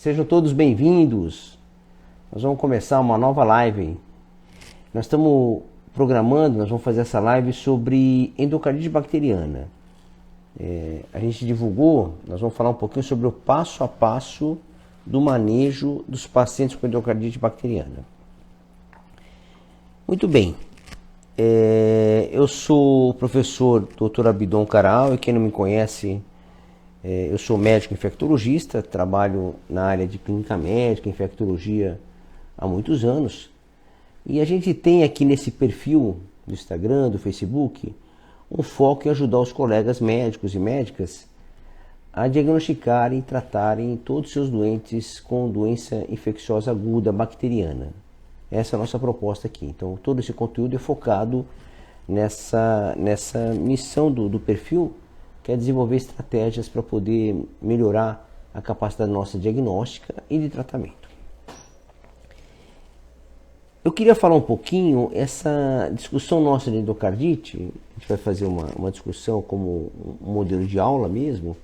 Sejam todos bem-vindos. Nós vamos começar uma nova live. Nós estamos programando, nós vamos fazer essa live sobre endocardite bacteriana. A gente divulgou, nós vamos falar um pouquinho sobre o passo a passo do manejo dos pacientes com endocardite bacteriana. Muito bem. Eu sou o professor Dr. Abidon Caral, e quem não me conhece, eu sou médico infectologista, trabalho na área de clínica médica, infectologia há muitos anos. E a gente tem aqui nesse perfil do Instagram, do Facebook, um foco em ajudar os colegas médicos e médicas a diagnosticarem e tratarem todos os seus doentes com doença infecciosa aguda bacteriana. Essa é a nossa proposta aqui. Então, todo esse conteúdo é focado nessa missão do perfil, que é desenvolver estratégias para poder melhorar a capacidade nossa diagnóstica e de tratamento. Eu queria falar um pouquinho, essa discussão nossa de endocardite, a gente vai fazer uma discussão como um modelo de aula mesmo,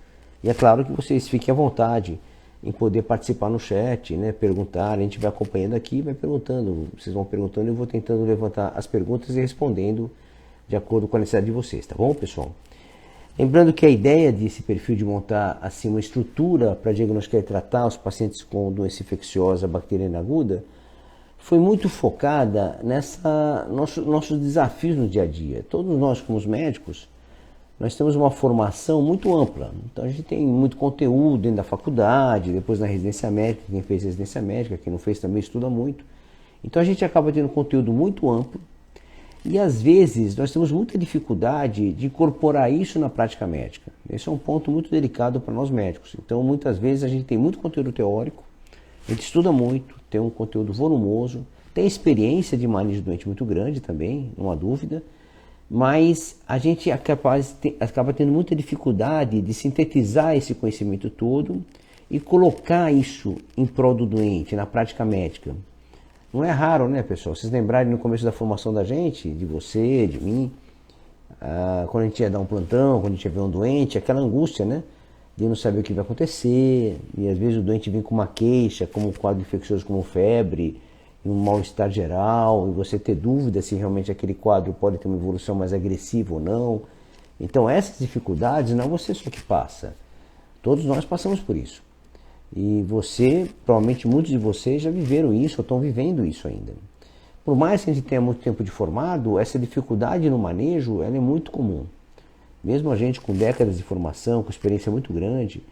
e é claro que vocês fiquem à vontade em poder participar no chat, né, perguntar, a gente vai acompanhando aqui, vai perguntando, vocês vão perguntando, eu vou tentando levantar as perguntas e respondendo de acordo com a necessidade de vocês, tá bom, pessoal? Lembrando que a ideia desse perfil de montar assim uma estrutura para diagnosticar e tratar os pacientes com doença infecciosa bacteriana aguda foi muito focada nessa nossos desafios no dia a dia. Todos nós, como os médicos, nós temos uma formação muito ampla. Então a gente tem muito conteúdo dentro da faculdade, depois na residência médica, quem fez residência médica, quem não fez também estuda muito. Então a gente acaba tendo conteúdo muito amplo. E às vezes nós temos muita dificuldade de incorporar isso na prática médica. Esse é um ponto muito delicado para nós médicos. Então muitas vezes a gente tem muito conteúdo teórico, a gente estuda muito, tem um conteúdo volumoso, tem experiência de manejo de doente muito grande também, não há dúvida, mas a gente acaba tendo muita dificuldade de sintetizar esse conhecimento todo e colocar isso em prol do doente, na prática médica. Não é raro, né, pessoal? Vocês lembrarem no começo da formação da gente, de você, de mim, quando a gente ia dar um plantão, quando a gente ia ver um doente, aquela angústia, né, de não saber o que vai acontecer, e às vezes o doente vem com uma queixa, como um quadro infeccioso, como febre, um mal-estar geral, e você ter dúvida se realmente aquele quadro pode ter uma evolução mais agressiva ou não. Então essas dificuldades não é você só que passa, todos nós passamos por isso. E você, provavelmente muitos de vocês já viveram isso ou estão vivendo isso ainda. Por mais que a gente tenha muito tempo de formado, essa dificuldade no manejo ela é muito comum. Mesmo a gente com décadas de formação, com experiência muito grande,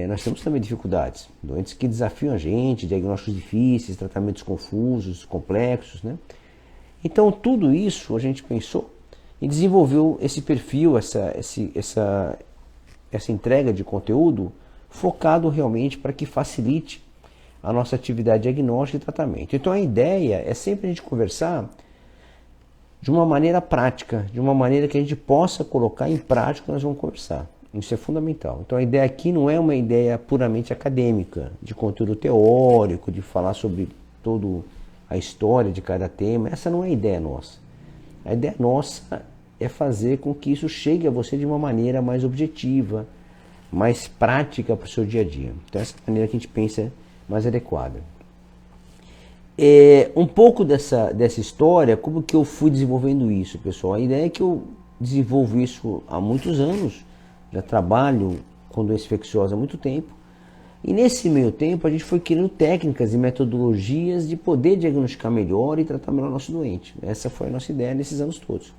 nós temos também dificuldades. Doentes que desafiam a gente, diagnósticos difíceis, tratamentos confusos, complexos, né? Então tudo isso a gente pensou e desenvolveu esse perfil, essa entrega de conteúdo focado realmente para que facilite a nossa atividade diagnóstica e tratamento. Então a ideia é sempre a gente conversar de uma maneira prática, de uma maneira que a gente possa colocar em prática, nós vamos conversar. Isso é fundamental. Então a ideia aqui não é uma ideia puramente acadêmica, de conteúdo teórico, de falar sobre toda a história de cada tema. Essa não é a ideia nossa. A ideia nossa é fazer com que isso chegue a você de uma maneira mais objetiva, mais prática para o seu dia a dia. Então essa é a maneira que a gente pensa mais adequada. Um pouco dessa história, como que eu fui desenvolvendo isso, pessoal? A ideia é que eu desenvolvo isso há muitos anos, já trabalho com doença infecciosa há muito tempo, e nesse meio tempo a gente foi criando técnicas e metodologias de poder diagnosticar melhor e tratar melhor o nosso doente. Essa foi a nossa ideia nesses anos todos.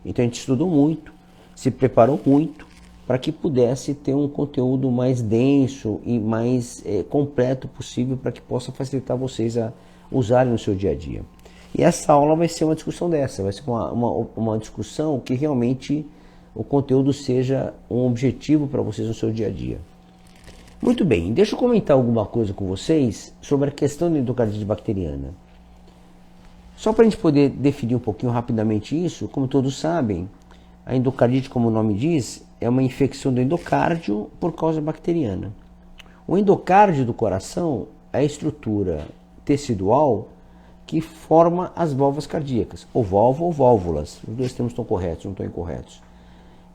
Então a gente estudou muito, se preparou muito, para que pudesse ter um conteúdo mais denso e mais completo possível, para que possa facilitar vocês a usarem no seu dia a dia. E essa aula vai ser uma discussão dessa, vai ser uma discussão que realmente o conteúdo seja um objetivo para vocês no seu dia a dia. Muito bem, deixa eu comentar alguma coisa com vocês sobre a questão da endocardite bacteriana. Só para a gente poder definir um pouquinho rapidamente isso, como todos sabem, a endocardite, como o nome diz, é uma infecção do endocárdio por causa bacteriana. O endocárdio do coração é a estrutura tecidual que forma as válvulas cardíacas, ou válvula ou válvulas. Os dois termos estão corretos, não estão incorretos.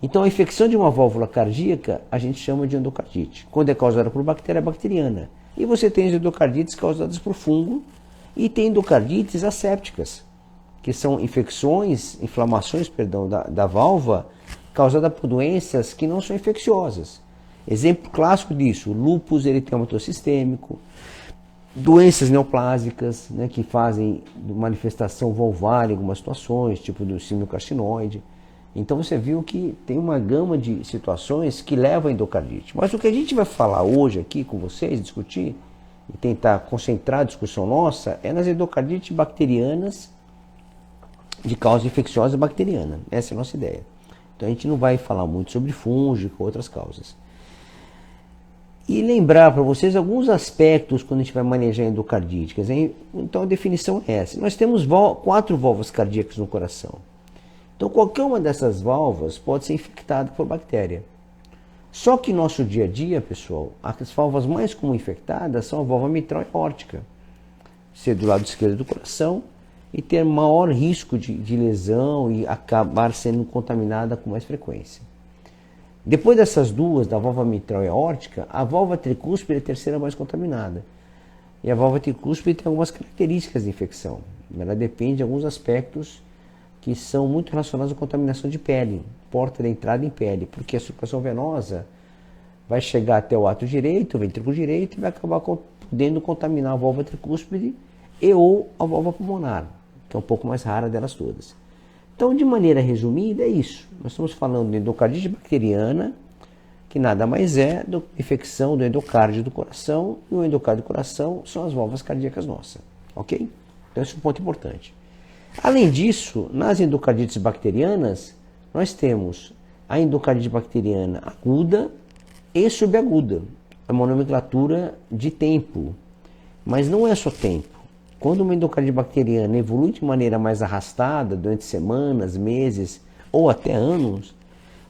Então a infecção de uma válvula cardíaca a gente chama de endocardite. Quando é causada por bactéria, é bacteriana. E você tem as endocardites causadas por fungo e tem endocardites assépticas, que são inflamações, da válvula causada por doenças que não são infecciosas. Exemplo clássico disso, o lúpus eritematoso sistêmico, doenças neoplásicas, né, que fazem manifestação valvar em algumas situações, tipo do síndrome carcinoide. Então você viu que tem uma gama de situações que levam a endocardite. Mas o que a gente vai falar hoje aqui com vocês, discutir e tentar concentrar a discussão nossa, é nas endocardites bacterianas de causa infecciosa bacteriana. Essa é a nossa ideia. Então a gente não vai falar muito sobre fúngico ou outras causas. E lembrar para vocês alguns aspectos quando a gente vai manejar endocardíticas. Hein? Então a definição é essa. Nós temos 4 válvulas cardíacas no coração. Então qualquer uma dessas válvulas pode ser infectada por bactéria. Só que no nosso dia a dia, pessoal, as válvulas mais comum infectadas são a válvula mitral e aórtica. Ser do lado esquerdo do coração e ter maior risco de lesão e acabar sendo contaminada com mais frequência. Depois dessas duas, da válvula mitral e aórtica, a válvula tricúspide é a terceira mais contaminada. E a válvula tricúspide tem algumas características de infecção. Ela depende de alguns aspectos que são muito relacionados à contaminação de pele, porta de entrada em pele, porque a circulação venosa vai chegar até o ato direito, o ventrículo direito, e vai acabar podendo contaminar a válvula tricúspide e ou a válvula pulmonar, que é um pouco mais rara delas todas. Então, de maneira resumida, é isso. Nós estamos falando de endocardite bacteriana, que nada mais é do que infecção do endocárdio do coração, e o endocárdio do coração são as válvulas cardíacas nossas, ok? Então, esse é um ponto importante. Além disso, nas endocardites bacterianas, nós temos a endocardite bacteriana aguda e subaguda. É uma nomenclatura de tempo, mas não é só tempo. Quando uma endocardite bacteriana evolui de maneira mais arrastada, durante semanas, meses ou até anos,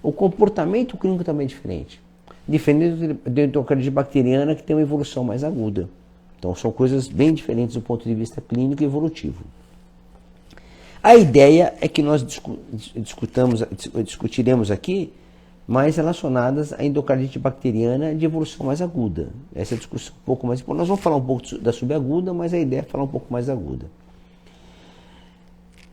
o comportamento clínico também é diferente. Diferente da endocardite bacteriana, que tem uma evolução mais aguda. Então são coisas bem diferentes do ponto de vista clínico e evolutivo. A ideia é que nós discutiremos aqui mais relacionadas à endocardite bacteriana de evolução mais aguda. Essa é a discussão um pouco mais importante. Nós vamos falar um pouco da subaguda, mas a ideia é falar um pouco mais aguda.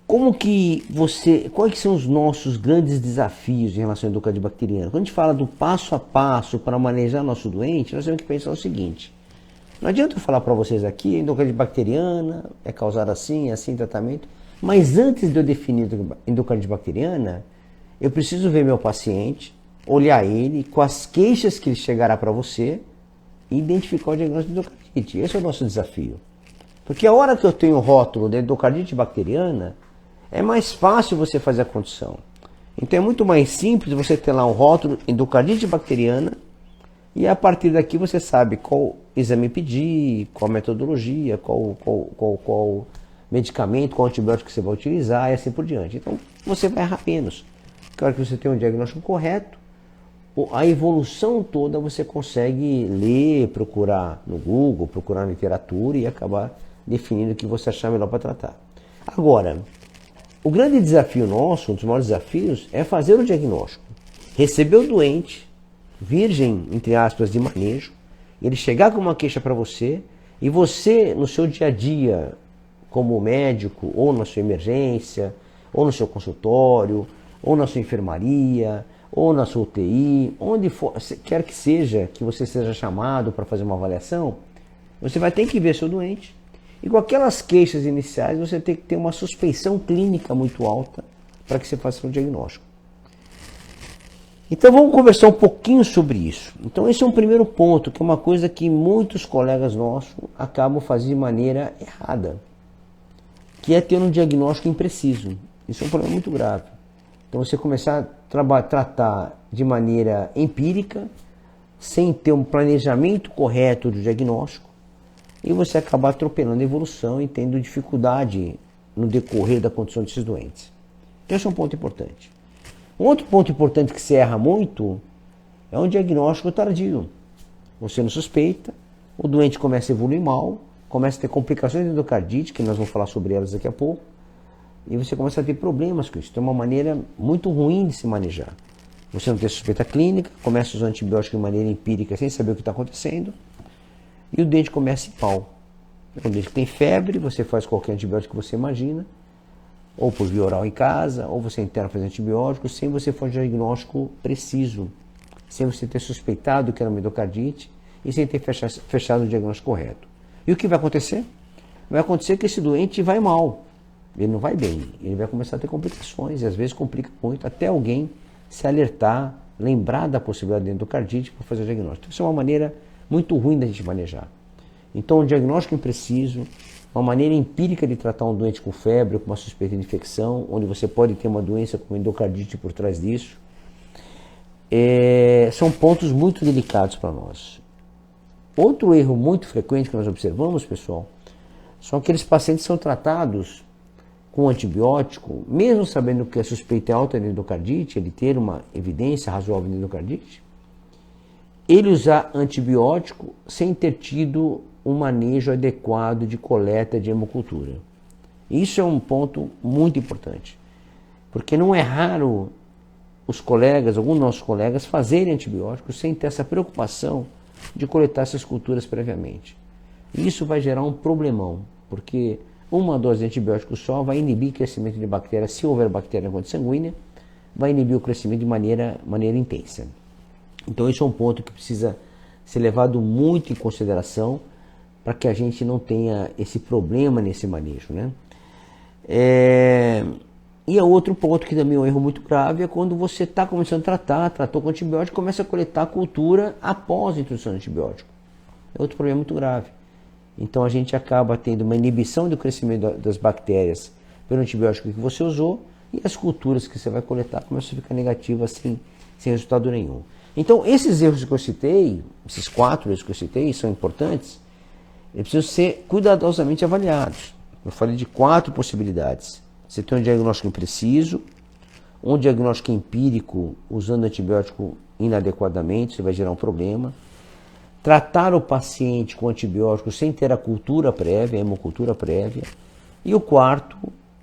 Quais são os nossos grandes desafios em relação à endocardite bacteriana? Quando a gente fala do passo a passo para manejar nosso doente, nós temos que pensar o seguinte. Não adianta eu falar para vocês aqui, endocardite bacteriana é causada assim, tratamento. Mas antes de eu definir endocardite bacteriana, eu preciso ver meu paciente, olhar ele, com as queixas que ele chegará para você, e identificar o diagnóstico de endocardite. Esse é o nosso desafio. Porque a hora que eu tenho o rótulo de endocardite bacteriana, é mais fácil você fazer a condição. Então é muito mais simples você ter lá um rótulo endocardite bacteriana, e a partir daqui você sabe qual exame pedir, qual metodologia, qual medicamento, qual antibiótico você vai utilizar e assim por diante. Então você vai errar menos. Na hora que você tem um diagnóstico correto, a evolução toda você consegue ler, procurar no Google, procurar na literatura e acabar definindo o que você achar melhor para tratar. Agora, o grande desafio nosso, um dos maiores desafios, é fazer o diagnóstico. Receber o doente, virgem, entre aspas, de manejo, ele chegar com uma queixa para você e você, no seu dia a dia, como médico, ou na sua emergência, ou no seu consultório, ou na sua enfermaria, ou na sua UTI, onde for, quer que seja, que você seja chamado para fazer uma avaliação, você vai ter que ver seu doente. E com aquelas queixas iniciais, você tem que ter uma suspeição clínica muito alta para que você faça um diagnóstico. Então vamos conversar um pouquinho sobre isso. Então esse é um primeiro ponto, que é uma coisa que muitos colegas nossos acabam fazendo de maneira errada, que é ter um diagnóstico impreciso. Isso é um problema muito grave. Então você começar a tratar de maneira empírica, sem ter um planejamento correto do diagnóstico, e você acabar atropelando a evolução e tendo dificuldade no decorrer da condição desses doentes. Então esse é um ponto importante. Um outro ponto importante que se erra muito é um diagnóstico tardio. Você não suspeita, o doente começa a evoluir mal, começa a ter complicações de endocardite, que nós vamos falar sobre elas daqui a pouco, e você começa a ter problemas com isso. Então é uma maneira muito ruim de se manejar. Você não tem suspeita clínica, começa a usar antibiótico de maneira empírica sem saber o que está acontecendo, e o dente começa em pau. É um dente que tem febre, você faz qualquer antibiótico que você imagina, ou por via oral em casa, ou você interna fazer antibiótico, sem você fazer um diagnóstico preciso, sem você ter suspeitado que era uma endocardite e sem ter fechado o diagnóstico correto. E o que vai acontecer? Vai acontecer que esse doente vai mal, ele não vai bem, ele vai começar a ter complicações, e às vezes complica muito, até alguém se alertar, lembrar da possibilidade de endocardite para fazer o diagnóstico. Isso é uma maneira muito ruim da gente manejar. Então, um diagnóstico impreciso, uma maneira empírica de tratar um doente com febre, com uma suspeita de infecção, onde você pode ter uma doença com endocardite por trás disso, são pontos muito delicados para nós. Outro erro muito frequente que nós observamos, pessoal, são aqueles pacientes que são tratados com antibiótico, mesmo sabendo que a suspeita é alta de endocardite, ele ter uma evidência razoável de endocardite, ele usar antibiótico sem ter tido um manejo adequado de coleta de hemocultura. Isso é um ponto muito importante, porque não é raro os colegas, alguns nossos colegas, fazerem antibióticos sem ter essa preocupação de coletar essas culturas previamente. E isso vai gerar um problemão, porque uma dose de antibiótico só vai inibir o crescimento de bactérias, se houver bactéria na corrente sanguínea, vai inibir o crescimento de maneira intensa. Então esse é um ponto que precisa ser levado muito em consideração para que a gente não tenha esse problema nesse manejo, né? E outro ponto que também é um erro muito grave é quando você está começando a tratou com antibiótico, começa a coletar a cultura após a introdução do antibiótico. É outro problema muito grave. Então a gente acaba tendo uma inibição do crescimento das bactérias pelo antibiótico que você usou, e as culturas que você vai coletar começam a ficar negativas sem resultado nenhum. Então esses erros que eu citei, esses 4 erros que eu citei, são importantes, eles precisam ser cuidadosamente avaliados. Eu falei de 4 possibilidades. Você tem um diagnóstico impreciso, um diagnóstico empírico usando antibiótico inadequadamente, você vai gerar um problema. Tratar o paciente com antibiótico sem ter a cultura prévia, a hemocultura prévia. E o 4,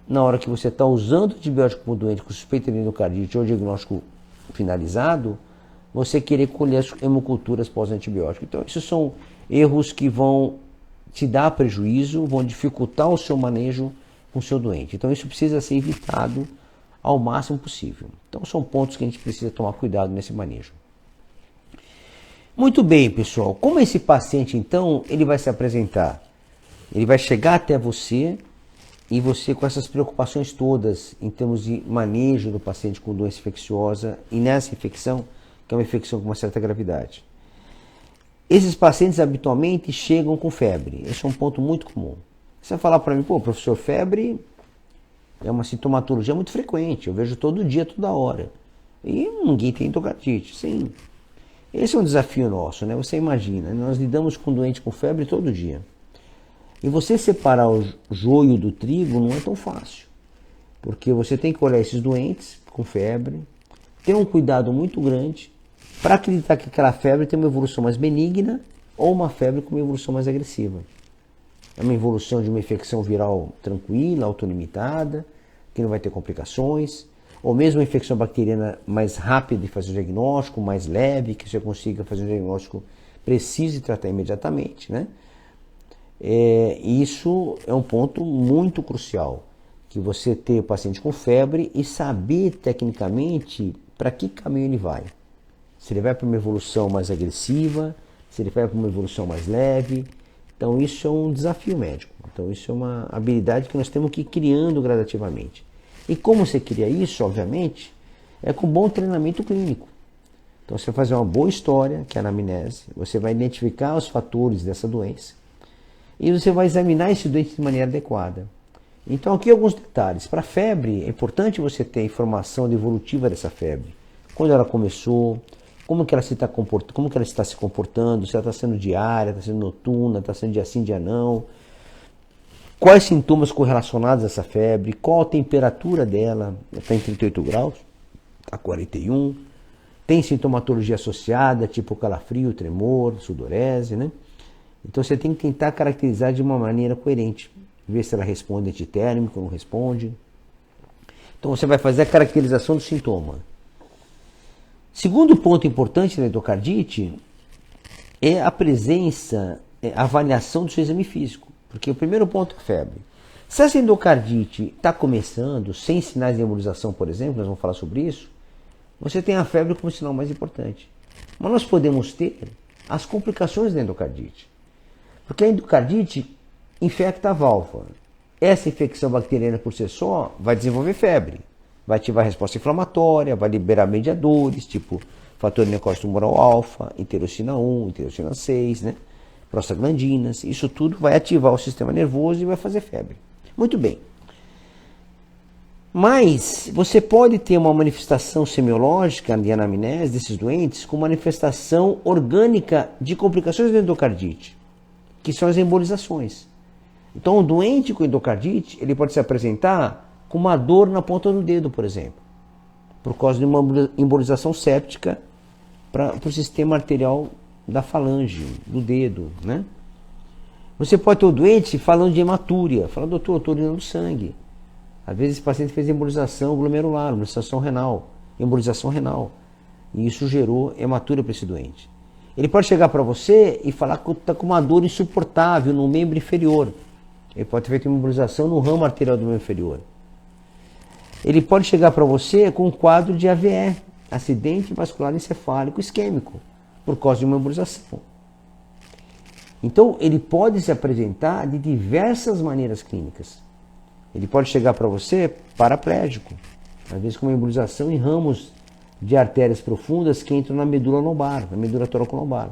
na hora que você está usando antibiótico para o doente com suspeita de endocardite ou diagnóstico finalizado, você querer colher as hemoculturas pós-antibiótico. Então, esses são erros que vão te dar prejuízo, vão dificultar o seu manejo com o seu doente. Então, isso precisa ser evitado ao máximo possível. Então, são pontos que a gente precisa tomar cuidado nesse manejo. Muito bem, pessoal. Como esse paciente, então, ele vai se apresentar? Ele vai chegar até você e você com essas preocupações todas em termos de manejo do paciente com doença infecciosa e nessa infecção, que é uma infecção com uma certa gravidade. Esses pacientes habitualmente chegam com febre. Esse é um ponto muito comum. Você vai falar para mim, pô, professor, febre é uma sintomatologia muito frequente. Eu vejo todo dia, toda hora. E ninguém tem endocardite. Sim. Esse é um desafio nosso, né? Você imagina, nós lidamos com doente com febre todo dia. E você separar o joio do trigo não é tão fácil. Porque você tem que olhar esses doentes com febre, ter um cuidado muito grande para acreditar que aquela febre tem uma evolução mais benigna ou uma febre com uma evolução mais agressiva. É uma evolução de uma infecção viral tranquila, autolimitada, que não vai ter complicações, ou mesmo uma infecção bacteriana mais rápida de fazer o diagnóstico, mais leve, que você consiga fazer um diagnóstico preciso e tratar imediatamente, né? Isso é um ponto muito crucial, que você ter o paciente com febre e saber tecnicamente para que caminho ele vai. Se ele vai para uma evolução mais agressiva, se ele vai para uma evolução mais leve. Então isso é um desafio médico. Então isso é uma habilidade que nós temos que ir criando gradativamente. E como você cria isso, obviamente, é com bom treinamento clínico. Então você vai fazer uma boa história, que é a anamnese, você vai identificar os fatores dessa doença e você vai examinar esse doente de maneira adequada. Então aqui alguns detalhes. Para a febre, é importante você ter a informação evolutiva dessa febre. Quando ela começou, como que ela está se comportando, se ela está sendo diária, está sendo noturna, está sendo dia sim, dia não. Quais sintomas correlacionados a essa febre, qual a temperatura dela, está em 38 graus, está 41. Tem sintomatologia associada, tipo calafrio, tremor, sudorese, né? Então você tem que tentar caracterizar de uma maneira coerente, ver se ela responde antitérmico ou não responde. Então você vai fazer a caracterização do sintoma. Segundo ponto importante na endocardite é a presença, a avaliação do seu exame físico. Porque o primeiro ponto é a febre. Se essa endocardite está começando, sem sinais de embolização, por exemplo, nós vamos falar sobre isso, você tem a febre como sinal mais importante. Mas nós podemos ter as complicações da endocardite. Porque a endocardite infecta a válvula. Essa infecção bacteriana por si só vai desenvolver febre. Vai ativar a resposta inflamatória, vai liberar mediadores, tipo fator de necrose tumoral alfa, interleucina 1, interleucina 6, né? Prostaglandinas. Isso tudo vai ativar o sistema nervoso e vai fazer febre. Muito bem. Mas você pode ter uma manifestação semiológica de anamnese desses doentes com manifestação orgânica de complicações da endocardite, que são as embolizações. Então, o doente com endocardite, ele pode se apresentar com uma dor na ponta do dedo, por exemplo, por causa de uma embolização séptica para o sistema arterial da falange, do dedo, né? Você pode ter o doente falando de hematúria, falando, doutor, eu estou urinando sangue. Às vezes esse paciente fez embolização glomerular, embolização renal, e isso gerou hematúria para esse doente. Ele pode chegar para você e falar que está com uma dor insuportável no membro inferior. Ele pode ter feito uma embolização no ramo arterial do membro inferior. Ele pode chegar para você com um quadro de AVE, acidente vascular encefálico isquêmico, por causa de uma embolização. Então, ele pode se apresentar de diversas maneiras clínicas. Ele pode chegar para você paraplégico, às vezes com uma embolização em ramos de artérias profundas que entram na medula lombar, na medula toracolombar.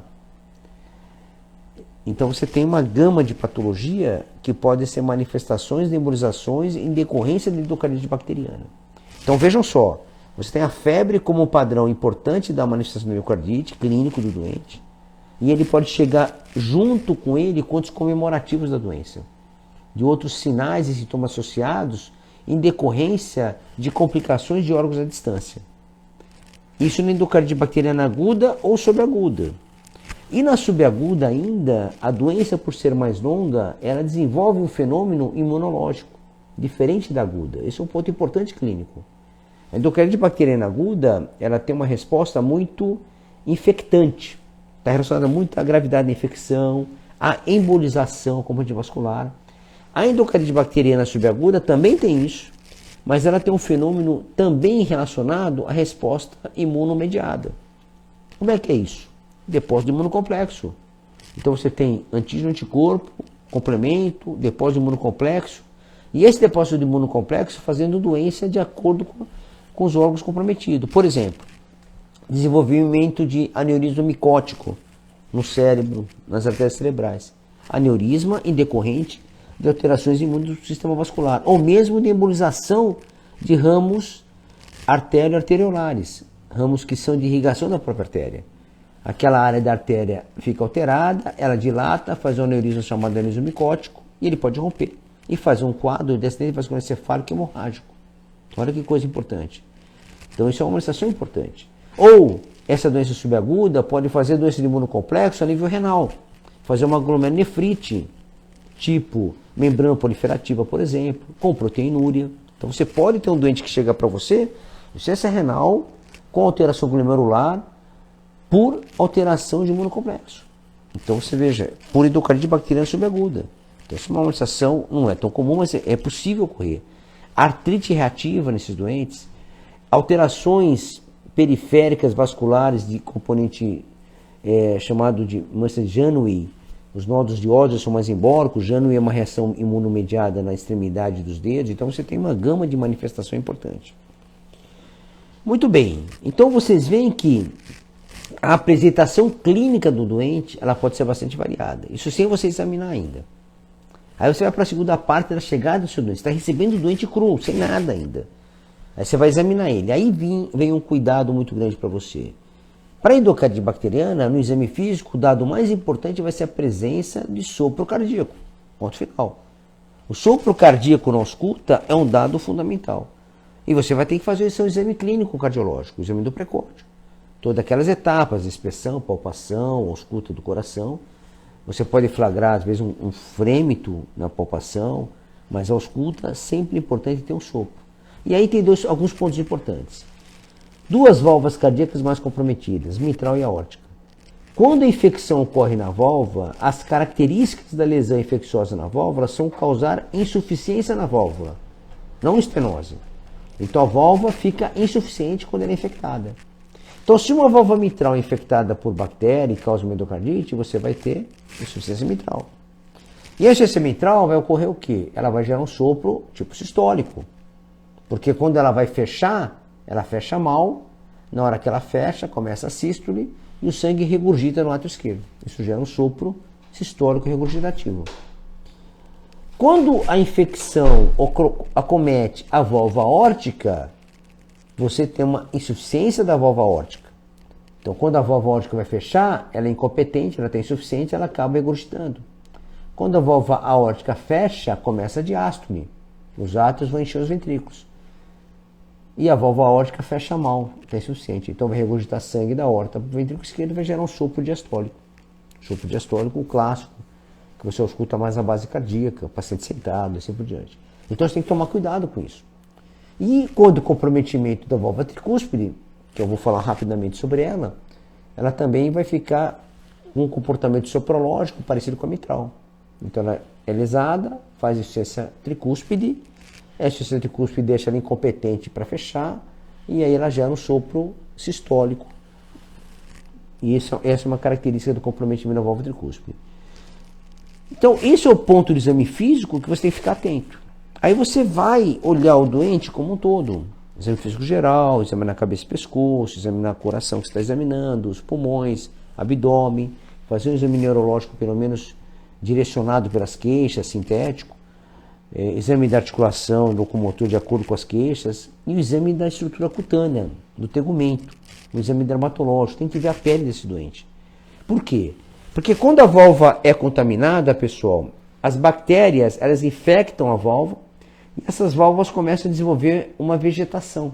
Então você tem uma gama de patologia que pode ser manifestações de embolizações em decorrência de endocardite bacteriana. Então vejam só, você tem a febre como um padrão importante da manifestação de endocardite, clínico do doente, e ele pode chegar junto com ele quantos comemorativos da doença, de outros sinais e sintomas associados em decorrência de complicações de órgãos à distância. Isso na endocardite bacteriana aguda ou subaguda. E na subaguda ainda, a doença, por ser mais longa, ela desenvolve um fenômeno imunológico, diferente da aguda. Esse é um ponto importante clínico. A endocardite bacteriana aguda, ela tem uma resposta muito infectante. Está relacionada muito à gravidade da infecção, à embolização componente vascular. A endocardite bacteriana subaguda também tem isso, mas ela tem um fenômeno também relacionado à resposta imunomediada. Como é que é isso? Depósito de imunocomplexo. Então você tem antígeno, anticorpo, complemento, depósito de imunocomplexo, e esse depósito de imunocomplexo fazendo doença de acordo com os órgãos comprometidos. Por exemplo, desenvolvimento de aneurisma micótico no cérebro, nas artérias cerebrais. Aneurisma em decorrente de alterações imunes do sistema vascular, ou mesmo de embolização de ramos arteriolares, ramos que são de irrigação da própria artéria. Aquela área da artéria fica alterada, ela dilata, faz um aneurisma chamado aneurisma micótico, e ele pode romper e fazer um quadro de acidente vascular encefálico hemorrágico. Olha que coisa importante. Então isso é uma manifestação importante. Ou essa doença subaguda pode fazer doença de imunocomplexo a nível renal, fazer uma glomerulonefrite, tipo membrana proliferativa, por exemplo, com proteinúria. Então você pode ter um doente que chega para você, insuficiência renal, com alteração glomerular, por alteração de imunocomplexo. Então você veja, por endocardite bacteriana subaguda. Então essa é uma manifestação, não é tão comum, mas é possível ocorrer. Artrite reativa nesses doentes, alterações periféricas vasculares de componente chamado de mancha de Janeway. Os nódulos de ódio são mais embólicos, Janeway é uma reação imunomediada na extremidade dos dedos, então você tem uma gama de manifestação importante. Muito bem, então vocês veem que a apresentação clínica do doente, ela pode ser bastante variada. Isso sem você examinar ainda. Aí você vai para a segunda parte da chegada do seu doente. Você está recebendo o doente cru, sem nada ainda. Aí você vai examinar ele. Aí vem um cuidado muito grande para você. Para a endocardite bacteriana, no exame físico, o dado mais importante vai ser a presença de sopro cardíaco. Ponto final. O sopro cardíaco na ausculta é um dado fundamental. E você vai ter que fazer o seu exame clínico cardiológico, o exame do pré-córdio. Todas aquelas etapas, inspeção, palpação, ausculta do coração. Você pode flagrar, às vezes, um frêmito na palpação, mas a ausculta sempre é importante ter um sopro. E aí tem alguns pontos importantes. Duas válvulas cardíacas mais comprometidas, mitral e aórtica. Quando a infecção ocorre na válvula, as características da lesão infecciosa na válvula são causar insuficiência na válvula, não estenose. Então a válvula fica insuficiente quando ela é infectada. Então se uma válvula mitral é infectada por bactéria e causa uma endocardite, você vai ter insuficiência mitral. E a insuficiência mitral vai ocorrer o quê? Ela vai gerar um sopro tipo sistólico. Porque quando ela vai fechar, ela fecha mal. Na hora que ela fecha, começa a sístole e o sangue regurgita no átrio esquerdo. Isso gera um sopro sistólico regurgitativo. Quando a infecção acomete a válvula aórtica, você tem uma insuficiência da válvula aórtica. Então, quando a válvula aórtica vai fechar, ela é incompetente, ela está insuficiente, ela acaba regurgitando. Quando a válvula aórtica fecha, começa a diástole. Os átrios vão encher os ventrículos. E a válvula aórtica fecha mal, está insuficiente. Então vai regurgitar sangue da aorta para o ventrículo esquerdo e vai gerar um sopro diastólico. Sopro diastólico, o clássico, que você escuta mais na base cardíaca, o paciente sentado e assim por diante. Então você tem que tomar cuidado com isso. E quando o comprometimento da válvula tricúspide, que eu vou falar rapidamente sobre ela, ela também vai ficar com um comportamento soprológico parecido com a mitral. Então ela é lesada, faz insuficiência tricúspide, a insuficiência tricúspide deixa ela incompetente para fechar, e aí ela gera um sopro sistólico. E essa é uma característica do comprometimento da válvula tricúspide. Então, esse é o ponto do exame físico que você tem que ficar atento. Aí você vai olhar o doente como um todo. Exame físico geral, examinar a cabeça e pescoço, examinar o coração que você está examinando, os pulmões, abdômen, fazer um exame neurológico pelo menos direcionado pelas queixas, sintético, exame da articulação, locomotor de acordo com as queixas, e o exame da estrutura cutânea, do tegumento, o exame dermatológico, tem que ver a pele desse doente. Por quê? Porque quando a válvula é contaminada, pessoal, as bactérias, elas infectam a válvula e essas válvulas começam a desenvolver uma vegetação,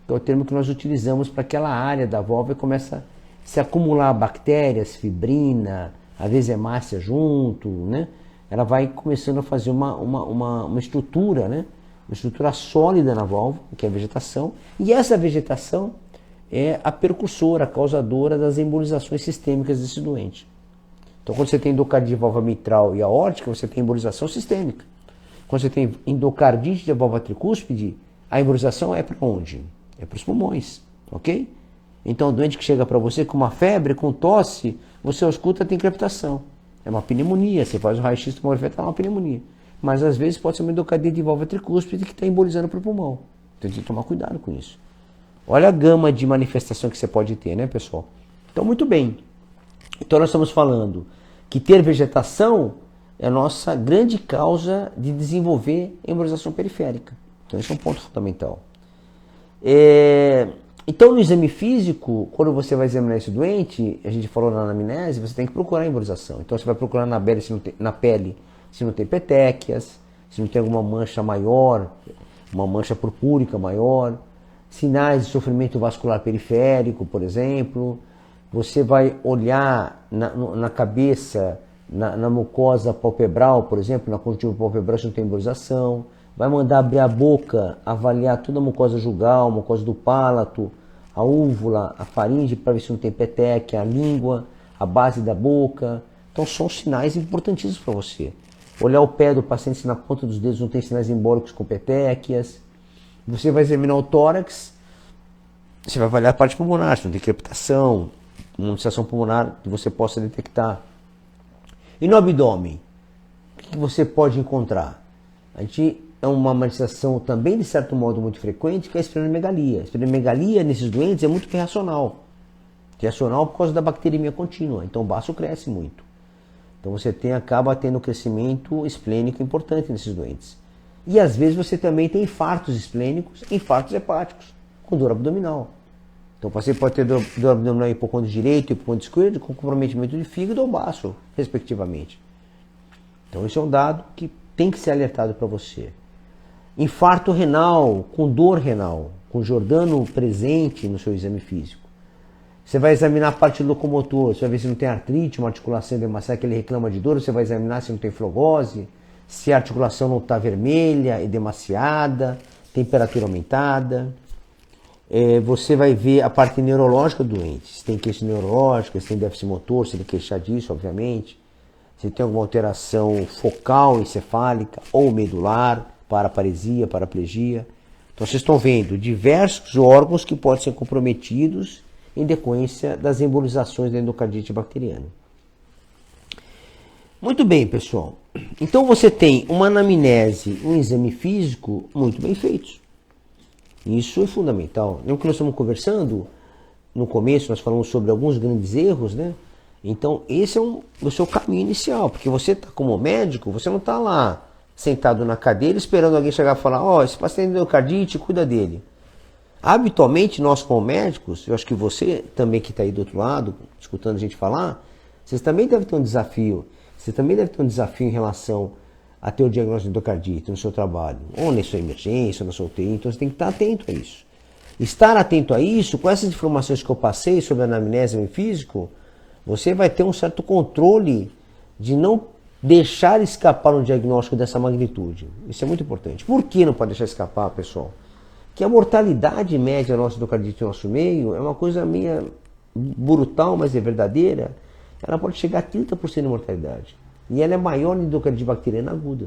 que é o termo que nós utilizamos para aquela área da válvula, e começa a se acumular bactérias, fibrina, às vezes hemácia junto, né? Ela vai começando a fazer uma estrutura, né? Uma estrutura sólida na válvula, que é a vegetação, e essa vegetação é a percussora, a causadora das embolizações sistêmicas desse doente. Então, quando você tem endocardite de válvula mitral e aórtica, você tem embolização sistêmica. Quando você tem endocardite de válvula tricúspide, a embolização é para onde? É para os pulmões, ok? Então, o doente que chega para você com uma febre, com tosse, você escuta, tem crepitação. É uma pneumonia, você faz o raio-x, tomografia, está uma pneumonia. Mas, às vezes, pode ser uma endocardite de válvula tricúspide que está embolizando para o pulmão. Então, tem que tomar cuidado com isso. Olha a gama de manifestação que você pode ter, né, pessoal? Então, muito bem. Então, nós estamos falando que ter vegetação é a nossa grande causa de desenvolver embolização periférica. Então, esse é um ponto fundamental. Então, no exame físico, quando você vai examinar esse doente, a gente falou na anamnese, você tem que procurar a embolização. Então, você vai procurar na pele se não tem petequias, se não tem alguma mancha maior, uma mancha purpúrica maior, sinais de sofrimento vascular periférico, por exemplo. Você vai olhar na cabeça, na mucosa palpebral, por exemplo, na conjuntiva palpebral se não tem embolização. Vai mandar abrir a boca, avaliar toda a mucosa jugal, a mucosa do palato, a úvula, a faringe, para ver se não tem petequia, a língua, a base da boca. Então são sinais importantíssimos para você. Olhar o pé do paciente se na ponta dos dedos não tem sinais embólicos com petequias. Você vai examinar o tórax, você vai avaliar a parte pulmonar, se não tem crepitação, uma manifestação pulmonar que você possa detectar. E no abdômen, o que você pode encontrar? A gente é uma manifestação também, de certo modo, muito frequente, que é a esplenomegalia. A esplenomegalia nesses doentes é muito reacional. Reacional por causa da bacteremia contínua, então o baço cresce muito. Então você acaba tendo crescimento esplênico importante nesses doentes. E às vezes você também tem infartos esplênicos, infartos hepáticos, com dor abdominal. Então o paciente pode ter dor abdominal em hipocôndrio direito e hipocôndrio esquerdo, com comprometimento de fígado ou baço, respectivamente. Então esse é um dado que tem que ser alertado para você. Infarto renal, com dor renal, com Giordano presente no seu exame físico. Você vai examinar a parte do locomotor, você vai ver se não tem artrite, uma articulação edemaciada que ele reclama de dor, você vai examinar se não tem flogose, se a articulação não está vermelha, edemaciada, temperatura aumentada. você vai ver a parte neurológica do doente. Se tem queixa neurológica, se tem déficit motor, se ele queixar disso, obviamente. Se tem alguma alteração focal, encefálica ou medular, paraparesia, paraplegia. Então vocês estão vendo diversos órgãos que podem ser comprometidos em decorrência das embolizações da endocardite bacteriana. Muito bem, pessoal. Então você tem uma anamnese, um exame físico muito bem feitos. Isso é fundamental. Lembra que nós estamos conversando? No começo nós falamos sobre alguns grandes erros, né? Então esse é o seu caminho inicial, porque você está como médico, você não está lá sentado na cadeira esperando alguém chegar e falar, ó, esse paciente tem endocardite, cuida dele. Habitualmente nós como médicos, eu acho que você também que está aí do outro lado, escutando a gente falar, vocês também devem ter um desafio. Você também deve ter um desafio em relação a ter o diagnóstico de endocardite no seu trabalho, ou na sua emergência, ou na sua UTI, então você tem que estar atento a isso. Estar atento a isso, com essas informações que eu passei sobre a anamnese e físico, você vai ter um certo controle de não deixar escapar um diagnóstico dessa magnitude. Isso é muito importante. Por que não pode deixar escapar, pessoal? Que a mortalidade média nossa endocardite no nosso meio é uma coisa meio brutal, mas é verdadeira. Ela pode chegar a 30% de mortalidade. E ela é maior na endocardite bacteriana aguda.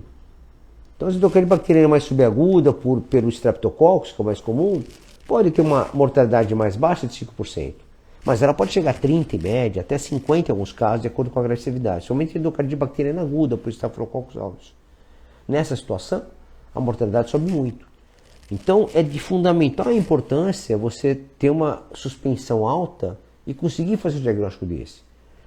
Então, a endocardite bacteriana mais subaguda, pelo Streptococcus, que é o mais comum, pode ter uma mortalidade mais baixa de 5%. Mas ela pode chegar a 30% em média, até 50% em alguns casos, de acordo com a agressividade. Somente a endocardite bacteriana aguda, por Staphylococcus aureus. Nessa situação, a mortalidade sobe muito. Então, é de fundamental importância você ter uma suspensão alta e conseguir fazer um diagnóstico desse.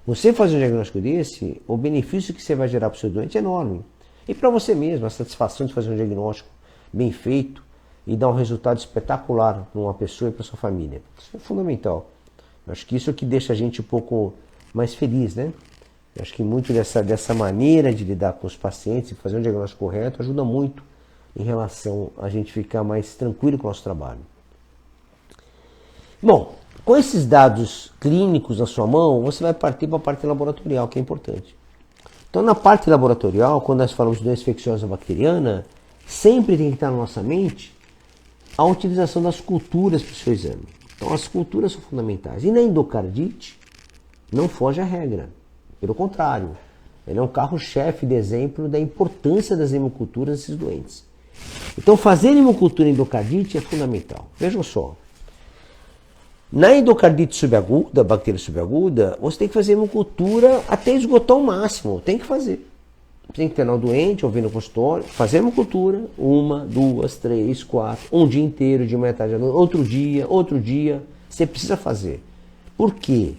Você fazer um diagnóstico desse, o benefício que você vai gerar para o seu doente é enorme. E para você mesmo, a satisfação de fazer um diagnóstico bem feito e dar um resultado espetacular para uma pessoa e para sua família. Isso é fundamental. Eu acho que isso é o que deixa a gente um pouco mais feliz, né? Eu acho que muito dessa maneira de lidar com os pacientes e fazer um diagnóstico correto ajuda muito em relação a gente ficar mais tranquilo com o nosso trabalho. Bom, com esses dados clínicos na sua mão, você vai partir para a parte laboratorial, que é importante. Então, na parte laboratorial, quando nós falamos de doença infecciosa bacteriana, sempre tem que estar na nossa mente a utilização das culturas para o seu exame. Então, as culturas são fundamentais. E na endocardite, não foge à regra. Pelo contrário, ele é um carro-chefe de exemplo da importância das hemoculturas desses doentes. Então, fazer hemocultura em endocardite é fundamental. Vejam só. Na endocardite subaguda, bactéria subaguda, você tem que fazer hemocultura até esgotar o máximo. Tem que fazer. Tem que internar o doente, ou vir no consultório, fazer hemocultura, 1, 2, 3, 4, um dia inteiro, de manhã, tarde, outro dia. Você precisa fazer. Por quê?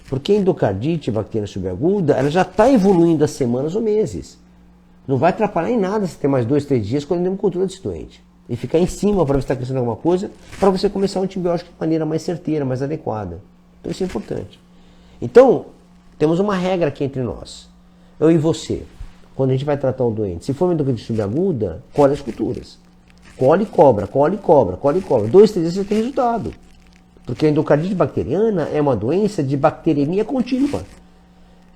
Porque a endocardite, bactéria subaguda, ela já está evoluindo há semanas ou meses. Não vai atrapalhar em nada se ter mais 2, 3 dias quando a hemocultura desse doente. E ficar em cima para ver se está crescendo alguma coisa, para você começar o antibiótico de maneira mais certeira, mais adequada. Então isso é importante. Então, temos uma regra aqui entre nós. Eu e você. Quando a gente vai tratar o doente, se for uma endocardite subaguda, colhe as culturas. Colhe e cobra, colhe e cobra, colhe e cobra. 2, 3 dias você tem resultado. Porque a endocardite bacteriana é uma doença de bacteremia contínua.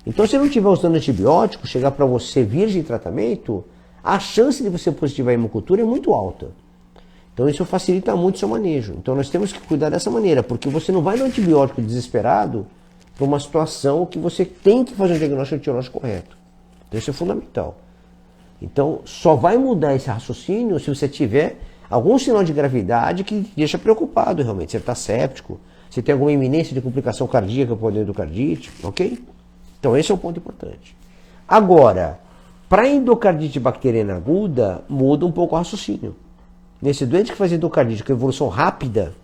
Então, se você não estiver usando antibiótico, chegar para você virgem de tratamento, a chance de você positivar a hemocultura é muito alta. Então isso facilita muito o seu manejo. Então nós temos que cuidar dessa maneira, porque você não vai no antibiótico desesperado para uma situação que você tem que fazer um diagnóstico etiológico correto. Então isso é fundamental. Então só vai mudar esse raciocínio se você tiver algum sinal de gravidade que te deixa preocupado realmente. Você está séptico, você tem alguma iminência de complicação cardíaca por endocardite, ok? Então esse é um ponto importante. Agora, para a endocardite bacteriana aguda, muda um pouco o raciocínio. Nesse doente que faz endocardite com evolução rápida,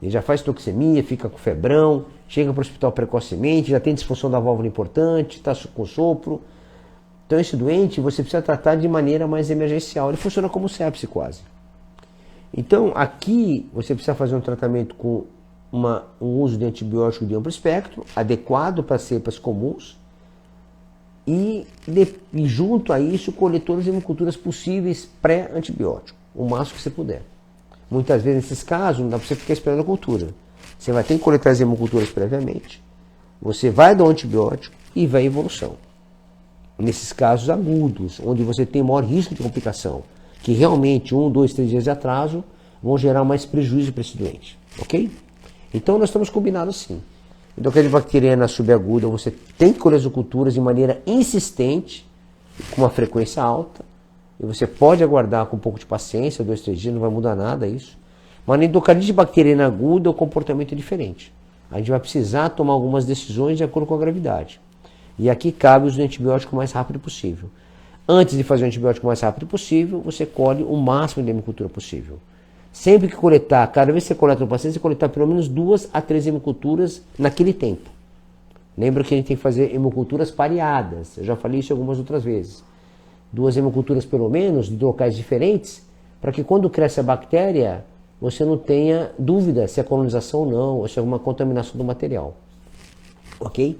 ele já faz toxemia, fica com febrão, chega para o hospital precocemente, já tem disfunção da válvula importante, está com sopro. Então esse doente você precisa tratar de maneira mais emergencial. Ele funciona como sepse quase. Então aqui você precisa fazer um tratamento com um uso de antibiótico de amplo espectro, adequado para cepas comuns, e junto a isso colher todas as hemoculturas possíveis pré-antibiótico, o máximo que você puder. Muitas vezes nesses casos não dá para você ficar esperando a cultura. Você vai ter que coletar as hemoculturas previamente, você vai dar um antibiótico e vai à evolução. Nesses casos agudos, onde você tem maior risco de complicação, que realmente 1, 2, 3 dias de atraso vão gerar mais prejuízo para esse doente, ok? Então nós estamos combinados sim. Endocardite bacteriana subaguda, você tem que colher as culturas de maneira insistente, com uma frequência alta, e você pode aguardar com um pouco de paciência, 2, 3 dias, não vai mudar nada isso. Mas na endocardite bacteriana aguda o comportamento é diferente. A gente vai precisar tomar algumas decisões de acordo com a gravidade. E aqui cabe o antibiótico o mais rápido possível. Antes de fazer o antibiótico o mais rápido possível, você colhe o máximo de hemocultura possível. Sempre que coletar, cada vez que você coleta no paciente, você coletar pelo menos 2 a 3 hemoculturas naquele tempo. Lembra que a gente tem que fazer hemoculturas pareadas. Eu já falei isso algumas outras vezes. 2 hemoculturas pelo menos, de locais diferentes, para que quando cresce a bactéria, você não tenha dúvida se é colonização ou não, ou se é alguma contaminação do material. Ok?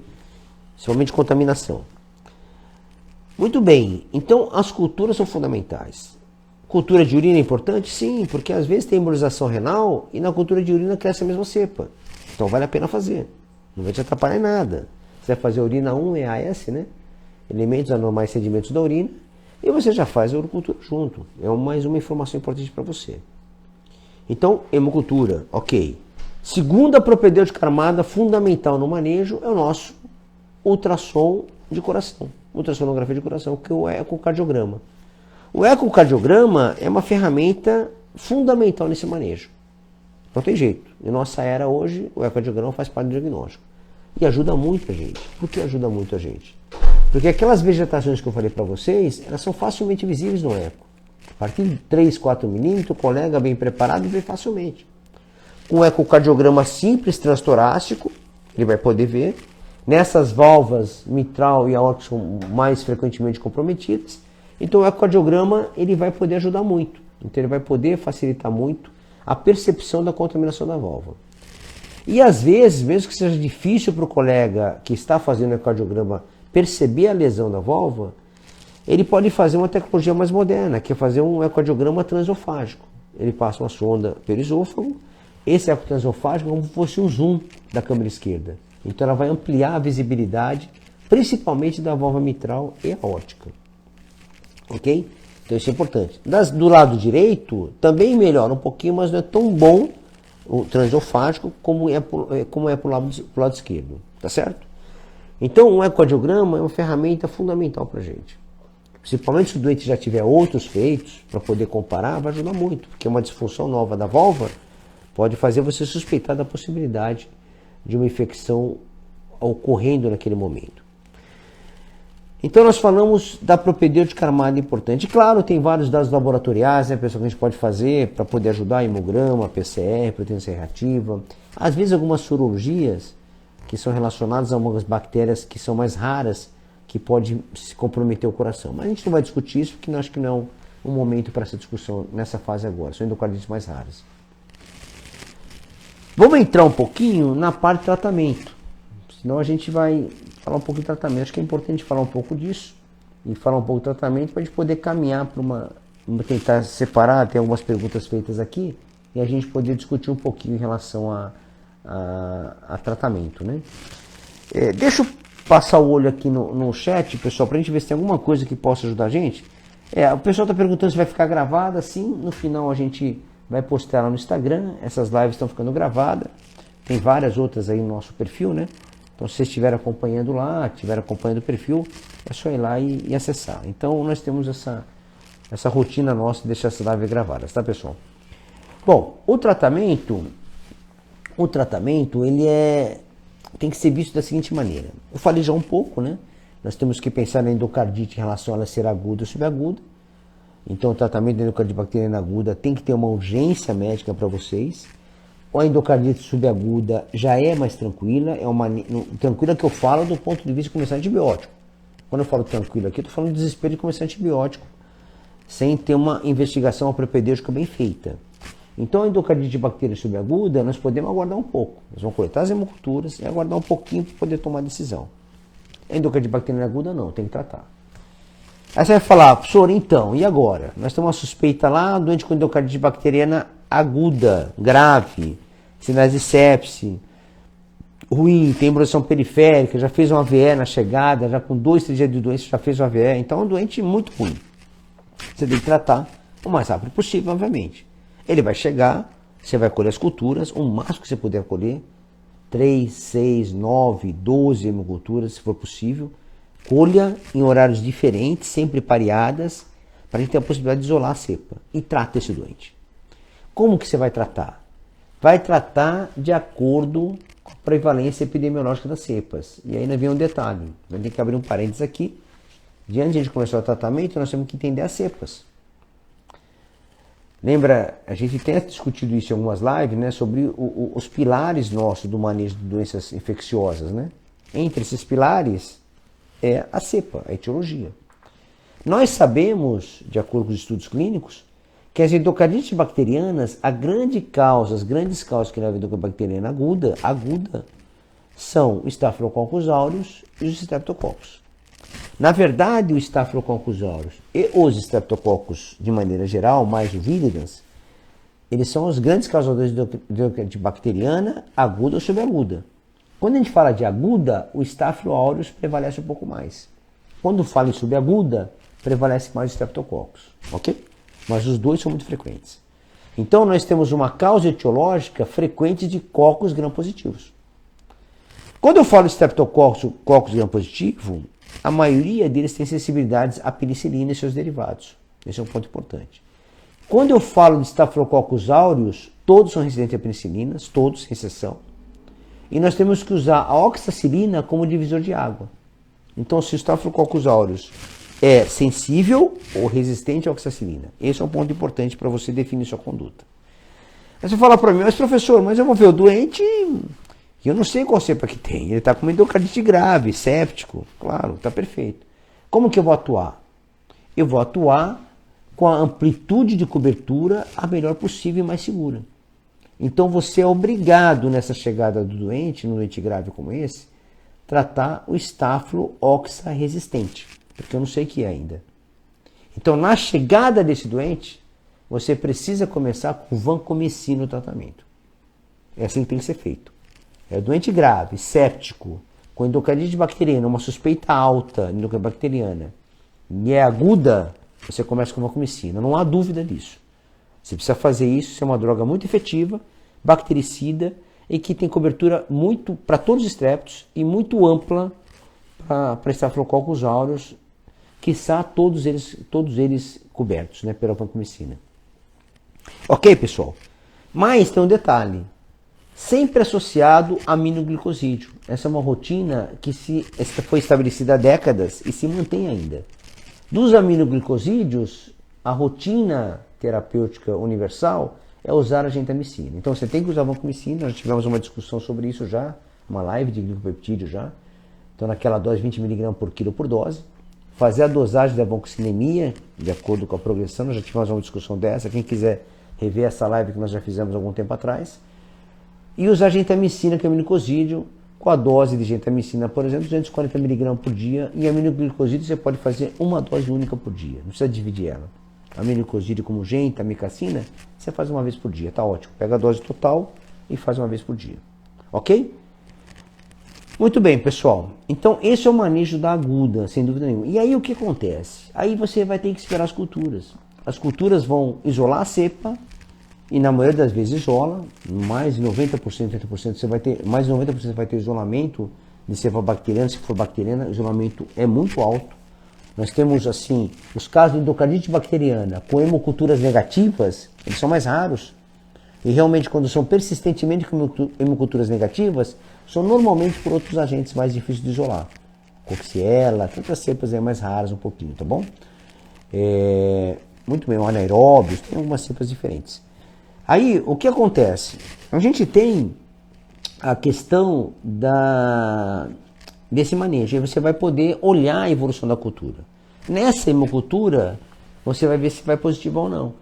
Somente contaminação. Muito bem, então as culturas são fundamentais. Cultura de urina é importante? Sim, porque às vezes tem embolização renal e na cultura de urina cresce a mesma cepa. Então vale a pena fazer. Não vai te atrapalhar em nada. Você vai fazer a urina 1 EAS, né? Elementos anormais sedimentos da urina, e você já faz a urocultura junto. É mais uma informação importante para você. Então, hemocultura, ok. Segunda propedêutica armada fundamental no manejo é o nosso ultrassom de coração. Ultrassonografia de coração, que é o ecocardiograma. O ecocardiograma é uma ferramenta fundamental nesse manejo. Não tem jeito. Em nossa era hoje, o ecocardiograma faz parte do diagnóstico. E ajuda muito a gente. Por que ajuda muito a gente? Porque aquelas vegetações que eu falei para vocês, elas são facilmente visíveis no eco. A partir de 3, 4 milímetros, o colega bem preparado vê facilmente. Com o ecocardiograma simples transtorácico, ele vai poder ver. Nessas válvulas mitral e aórtica são mais frequentemente comprometidas. Então o ecocardiograma ele vai poder ajudar muito. Então ele vai poder facilitar muito a percepção da contaminação da válvula. E às vezes, mesmo que seja difícil para o colega que está fazendo o ecocardiograma perceber a lesão da válvula, ele pode fazer uma tecnologia mais moderna, que é fazer um ecocardiograma transesofágico. Ele passa uma sonda pelo esôfago, esse eco transesofágico é como se fosse um zoom da câmara esquerda. Então ela vai ampliar a visibilidade, principalmente da válvula mitral e aórtica. Ok? Então isso é importante. Do lado direito, também melhora um pouquinho, mas não é tão bom o transesofágico como é pro lado esquerdo. Tá certo? Então o ecocardiograma é uma ferramenta fundamental para a gente. Principalmente se o doente já tiver outros feitos, para poder comparar, vai ajudar muito. Porque uma disfunção nova da válvula pode fazer você suspeitar da possibilidade de uma infecção ocorrendo naquele momento. Então nós falamos da propedêutica armada importante. Claro, tem vários dados laboratoriais, né, pessoal, que a gente pode fazer para poder ajudar, hemograma, PCR, proteína C reativa. Às vezes algumas sorologias que são relacionadas a algumas bactérias que são mais raras, que pode se comprometer o coração. Mas a gente não vai discutir isso, porque eu acho que não é um momento para essa discussão nessa fase agora. São endocardites mais raras. Vamos entrar um pouquinho na parte de tratamento. Senão a gente vai falar um pouco de tratamento. Acho que é importante falar um pouco disso e falar um pouco de tratamento para a gente poder caminhar para tentar separar, tem algumas perguntas feitas aqui, e a gente poder discutir um pouquinho em relação a tratamento, né? Deixa eu passar o olho aqui no chat, pessoal, para a gente ver se tem alguma coisa que possa ajudar a gente. O pessoal está perguntando se vai ficar gravada. Sim, no final a gente vai postar lá no Instagram. Essas lives estão ficando gravadas. Tem várias outras aí no nosso perfil, né? Então se vocês estiverem acompanhando lá, estiverem acompanhando o perfil, é só ir lá e acessar. Então nós temos essa rotina nossa de deixar essas lives gravadas, tá, pessoal? Bom, o tratamento ele tem que ser visto da seguinte maneira. Eu falei já um pouco, né? Nós temos que pensar na endocardite em relação a ela ser aguda ou subaguda. Então o tratamento da endocardite bacteriana aguda tem que ter uma urgência médica para vocês. A endocardite subaguda já é mais tranquila, tranquila que eu falo do ponto de vista de começar antibiótico. Quando eu falo tranquilo aqui, eu estou falando de desespero de começar antibiótico, sem ter uma investigação propedêutica bem feita. Então a endocardite bacteriana subaguda, nós podemos aguardar um pouco. Nós vamos coletar as hemoculturas e aguardar um pouquinho para poder tomar a decisão. A endocardite bacteriana aguda não, tem que tratar. Aí você vai falar, professor, então, e agora? Nós temos uma suspeita lá, doente com endocardite bacteriana aguda, grave, sinais de sepse, ruim, tem embolização periférica, já fez um AVE na chegada, já com 2, 3 dias de doença já fez um AVE, então é um doente muito ruim. Você tem que tratar o mais rápido possível, obviamente. Ele vai chegar, você vai colher as culturas, o máximo que você puder colher, 3, 6, 9, 12 hemoculturas, se for possível. Colha em horários diferentes, sempre pareadas, para a gente ter a possibilidade de isolar a cepa. E trata esse doente. Como que você vai tratar? Vai tratar de acordo com a prevalência epidemiológica das cepas. E aí nós vem um detalhe. Vai ter que abrir um parênteses aqui. Diante de a gente começar o tratamento, nós temos que entender as cepas. Lembra, a gente tem discutido isso em algumas lives, né, sobre os pilares nossos do manejo de doenças infecciosas, né? Entre esses pilares é a cepa, a etiologia. Nós sabemos, de acordo com os estudos clínicos, que as endocardites bacterianas, as grandes causas que levam a endocardite bacteriana aguda, são o Staphylococcus aureus e os Streptococcus. Na verdade, o Staphylococcus aureus e os Streptococcus, de maneira geral, mais o viridans, eles são os grandes causadores de endocardite bacteriana aguda ou subaguda. Quando a gente fala de aguda, o Staphylo aureus prevalece um pouco mais. Quando fala em subaguda, prevalece mais o Streptococcus, ok? Mas os dois são muito frequentes. Então, nós temos uma causa etiológica frequente de cocos gram-positivos. Quando eu falo de Streptococcus gram-positivo, a maioria deles tem sensibilidades à penicilina e seus derivados. Esse é um ponto importante. Quando eu falo de Staphylococcus aureus, todos são resistentes a penicilinas, todos, sem exceção. E nós temos que usar a oxacilina como divisor de água. Então, se o Staphylococcus aureus é sensível ou resistente à oxacilina, esse é um ponto importante para você definir sua conduta. Aí você fala para mim, mas professor, mas eu vou ver o doente e eu não sei qual cepa que tem. Ele está com uma endocardite grave, séptico. Claro, está perfeito. Como que eu vou atuar? Eu vou atuar com a amplitude de cobertura a melhor possível e mais segura. Então você é obrigado, nessa chegada do doente, num doente grave como esse, tratar o Staphylo oxa resistente, porque eu não sei o que é ainda. Então, na chegada desse doente, você precisa começar com vancomicina no tratamento. É assim que tem que ser feito. É doente grave, séptico, com endocardite bacteriana, uma suspeita alta de endocardite bacteriana, e é aguda, você começa com vancomicina. Não há dúvida disso. Você precisa fazer isso, isso é uma droga muito efetiva, bactericida, e que tem cobertura muito para todos os estreptos e muito ampla para Staphylococcus aureus, quiçá todos eles cobertos, né, pela vancomicina. Ok, pessoal? Mas tem um detalhe. Sempre associado a aminoglicosídeo. Essa é uma rotina que foi estabelecida há décadas e se mantém ainda. Dos aminoglicosídeos, a rotina terapêutica universal é usar a gentamicina. Então você tem que usar a vancomicina, nós tivemos uma discussão sobre isso já, uma live de glicopeptídeo já. Então naquela dose 20 mg por quilo por dose. Fazer a dosagem da vancocinemia, de acordo com a progressão, nós já tivemos uma discussão dessa, quem quiser rever essa live que nós já fizemos algum tempo atrás. E usar gentamicina, que é aminoglicosídeo, com a dose de gentamicina, por exemplo, 240 mg por dia. E aminoglicosídeo você pode fazer uma dose única por dia, não precisa dividir ela. Aminoglicosídeo como genta, amicacina, você faz uma vez por dia, tá ótimo. Pega a dose total e faz uma vez por dia. Ok? Muito bem, pessoal. Então, esse é o manejo da aguda, sem dúvida nenhuma. E aí o que acontece? Aí você vai ter que esperar as culturas. As culturas vão isolar a cepa, e na maioria das vezes isola, mais de 90%, 80% você vai ter, mais de 90% você vai ter isolamento de cepa bacteriana, se for bacteriana, o isolamento é muito alto. Nós temos, assim, os casos de endocardite bacteriana com hemoculturas negativas, eles são mais raros. E realmente, quando são persistentemente com hemoculturas negativas, são normalmente por outros agentes mais difíceis de isolar. Coxiella, tantas cepas mais raras um pouquinho, tá bom? Muito bem, o anaeróbios, tem algumas cepas diferentes. Aí, o que acontece? A gente tem a questão desse manejo. Aí você vai poder olhar a evolução da cultura. Nessa hemocultura, você vai ver se vai positiva ou não.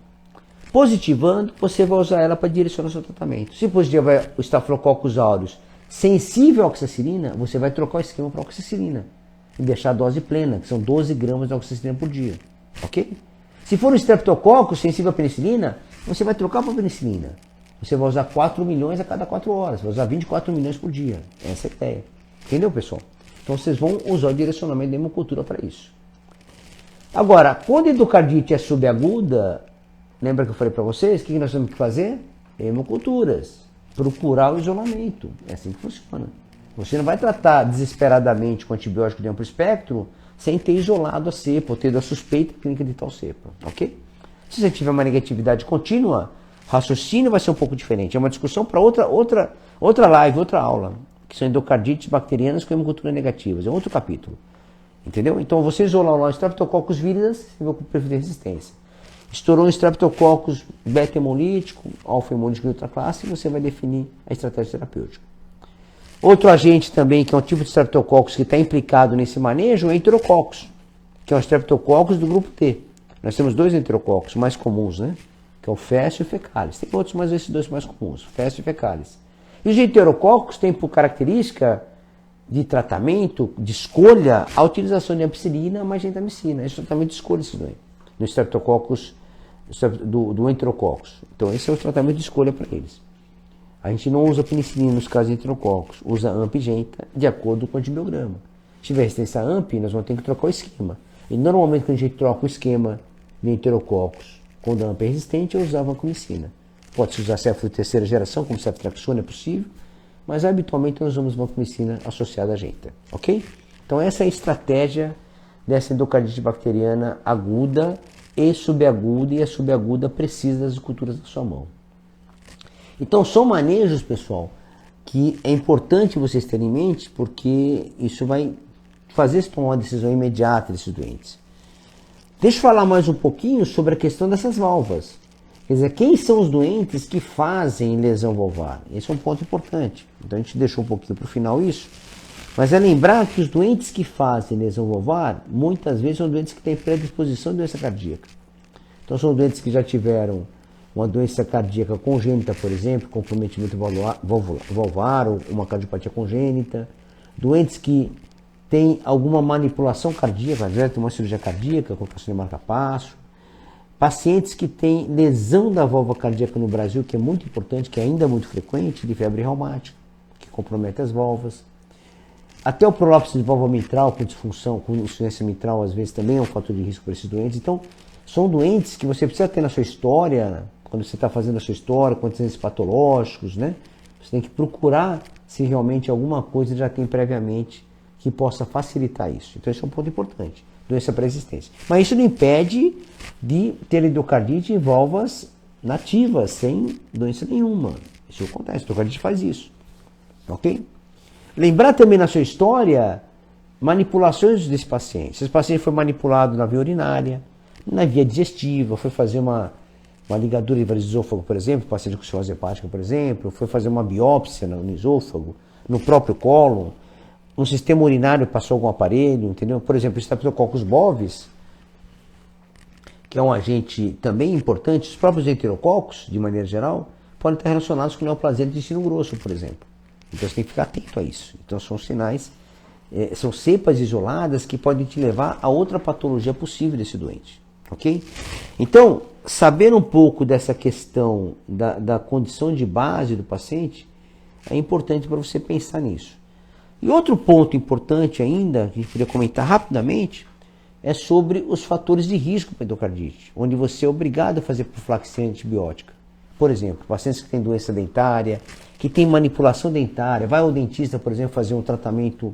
Positivando, você vai usar ela para direcionar o seu tratamento. Se positivar o Staphylococcus aureus sensível à oxacilina, você vai trocar o esquema para oxacilina e deixar a dose plena, que são 12 gramas de oxacilina por dia. Ok? Se for um Streptococcus sensível à penicilina, você vai trocar para penicilina. Você vai usar 4 milhões a cada 4 horas. Vai usar 24 milhões por dia. Essa é a ideia. Entendeu, pessoal? Então vocês vão usar o direcionamento da hemocultura para isso. Agora, quando a endocardite é subaguda, lembra que eu falei para vocês? O que nós temos que fazer? Hemoculturas. Procurar o isolamento. É assim que funciona. Você não vai tratar desesperadamente com antibiótico de amplo espectro sem ter isolado a cepa, ou ter a suspeita clínica de tal cepa, ok? Se você tiver uma negatividade contínua, o raciocínio vai ser um pouco diferente. É uma discussão para outra live, outra aula, que são endocardites bacterianas com hemocultura negativas. É outro capítulo. Entendeu? Então você isolar o Streptococcus viridae, você vai com perfil de resistência. Estourou um Streptococcus beta-hemolítico, alfa-hemolítico de outra classe, e você vai definir a estratégia terapêutica. Outro agente também, que é um tipo de Streptococcus que está implicado nesse manejo, é o Enterococcus, que é um Streptococcus do grupo T. Nós temos dois Enterococcus mais comuns, né? Que é o Fescio e o Fecalis. Tem outros, mas esses dois mais comuns, Fescio e Fecalis. E os Enterococcus têm por característica de tratamento, de escolha, a utilização de ampicilina mais gentamicina. Esse é o tratamento de escolha disso daí, no Streptococcus do Enterococcus. Então esse é o tratamento de escolha para eles. A gente não usa penicilina nos casos de Enterococcus, usa AMP e genta de acordo com o antibiograma. Se tiver resistência a AMP, nós vamos ter que trocar o esquema. E normalmente quando a gente troca o esquema de Enterococcus, quando a AMP é resistente, eu usava vancomicina. Pode-se usar cefalo de terceira geração, como ceftriaxona, é possível, mas habitualmente nós usamos vancomicina associada a genta, ok? Então essa é a estratégia dessa endocardite bacteriana aguda e subaguda, e a subaguda precisa das culturas da sua mão. Então são manejos, pessoal, que é importante vocês terem em mente, porque isso vai fazer se tomar uma decisão imediata desses doentes. Deixa eu falar mais um pouquinho sobre a questão dessas válvulas. Quer dizer, quem são os doentes que fazem lesão valvar? Esse é um ponto importante. Então a gente deixou um pouquinho para o final isso. Mas é lembrar que os doentes que fazem lesão valvar, muitas vezes são doentes que têm predisposição de doença cardíaca. Então são doentes que já tiveram uma doença cardíaca congênita, por exemplo, comprometimento valvar ou uma cardiopatia congênita. Doentes que têm alguma manipulação cardíaca, às vezes tem uma cirurgia cardíaca, colocação de marca-passo. Pacientes que têm lesão da válvula cardíaca no Brasil, que é muito importante, que é ainda muito frequente, de febre reumática, que compromete as válvulas. Até o prolapso de válvula mitral com disfunção, com insuficiência mitral, às vezes também é um fator de risco para esses doentes. Então, são doentes que você precisa ter na sua história, quando você está fazendo a sua história, com antecedentes patológicos, né? Você tem que procurar se realmente alguma coisa já tem previamente que possa facilitar isso. Então, esse é um ponto importante. Doença pré-existência. Mas isso não impede de ter endocardite em válvulas nativas, sem doença nenhuma. Isso acontece, a endocardite faz isso. Ok? Lembrar também na sua história manipulações desse paciente. Se esse paciente foi manipulado na via urinária, na via digestiva, foi fazer uma ligadura de varizes do esôfago, por exemplo, paciente com cirrose hepática, por exemplo, foi fazer uma biópsia no esôfago, no próprio cólon, no sistema urinário passou algum aparelho, entendeu? Por exemplo, o Streptococcus bovis, que é um agente também importante, os próprios enterococcus, de maneira geral, podem estar relacionados com neoplasia do intestino grosso, por exemplo. Então você tem que ficar atento a isso. Então são sinais, são cepas isoladas que podem te levar a outra patologia possível desse doente, ok? Então, saber um pouco dessa questão da condição de base do paciente é importante para você pensar nisso. E outro ponto importante ainda, que a gente poderia comentar rapidamente, é sobre os fatores de risco para endocardite, onde você é obrigado a fazer profilaxia antibiótica. Por exemplo, pacientes que têm doença dentária, que têm manipulação dentária, vai ao dentista, por exemplo, fazer um tratamento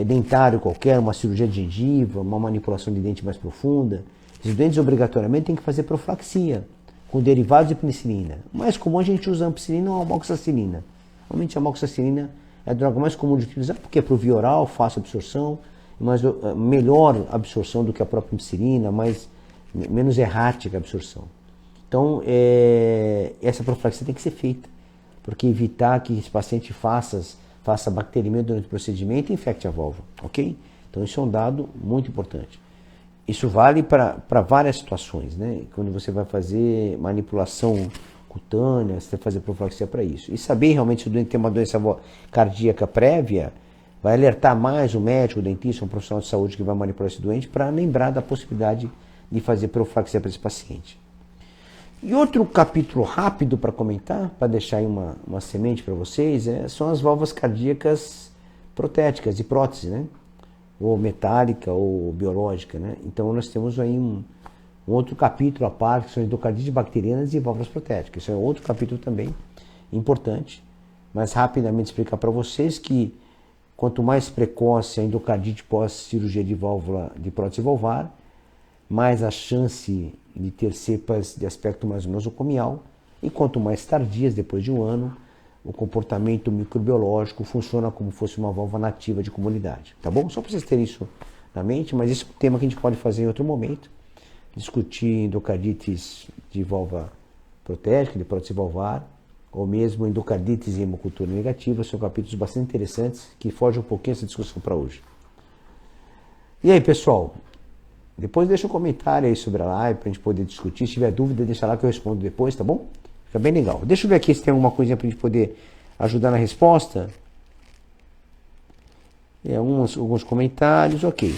dentário qualquer, uma cirurgia de gengiva, uma manipulação de dente mais profunda. Esses doentes obrigatoriamente têm que fazer profilaxia com derivados de penicilina. O mais comum a gente usa ampicilina ou amoxicilina. Normalmente a amoxicilina é a droga mais comum de utilizar, porque é para o via oral, fácil absorção, mas melhor absorção do que a própria ampicilina, menos errática a absorção. Então, essa profilaxia tem que ser feita, porque evitar que esse paciente faça bacteriemia durante o procedimento e infecte a válvula, ok? Então, isso é um dado muito importante. Isso vale para várias situações, né? Quando você vai fazer manipulação cutânea, você vai fazer profilaxia para isso. E saber realmente se o doente tem uma doença cardíaca prévia, vai alertar mais o médico, o dentista, um profissional de saúde que vai manipular esse doente para lembrar da possibilidade de fazer profilaxia para esse paciente. E outro capítulo rápido para comentar, para deixar aí uma semente para vocês, são as válvulas cardíacas protéticas, de prótese, né? Ou metálica ou biológica, né? Então nós temos aí um outro capítulo à parte, que são endocardites bacterianas e válvulas protéticas. Isso é outro capítulo também importante, mas rapidamente explicar para vocês que quanto mais precoce a endocardite pós-cirurgia de válvula de prótese valvar, mais a chance de ter cepas de aspecto mais nosocomial, e quanto mais tardias, depois de um ano, o comportamento microbiológico funciona como fosse uma válvula nativa de comunidade, tá bom? Só para vocês terem isso na mente, mas isso é um tema que a gente pode fazer em outro momento, discutir endocardites de válvula protética, de prótese valvar, ou mesmo endocardites e hemocultura negativa, são capítulos bastante interessantes que fogem um pouquinho dessa discussão para hoje. E aí, pessoal, depois deixa um comentário aí sobre a live para a gente poder discutir. Se tiver dúvida, deixa lá que eu respondo depois, tá bom? Fica bem legal. Deixa eu ver aqui se tem alguma coisinha para a gente poder ajudar na resposta. Alguns comentários, ok.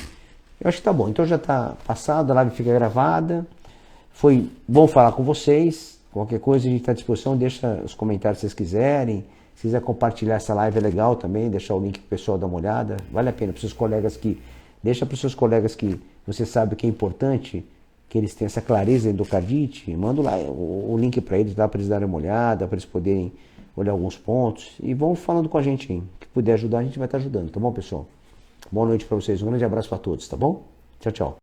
Eu acho que tá bom. Então já está passado, a live fica gravada. Foi bom falar com vocês. Qualquer coisa a gente está à disposição, deixa os comentários se vocês quiserem. Se quiser compartilhar essa live é legal também, deixar o link para o pessoal dar uma olhada. Vale a pena para os seus colegas que... Deixa para os seus colegas que você sabe que é importante, que eles tenham essa clareza da endocardite. Manda lá o link para eles, dá para eles darem uma olhada, para eles poderem olhar alguns pontos. E vão falando com a gente aí. Que puder ajudar, a gente vai estar ajudando, tá bom, pessoal? Boa noite para vocês, um grande abraço para todos, tá bom? Tchau, tchau.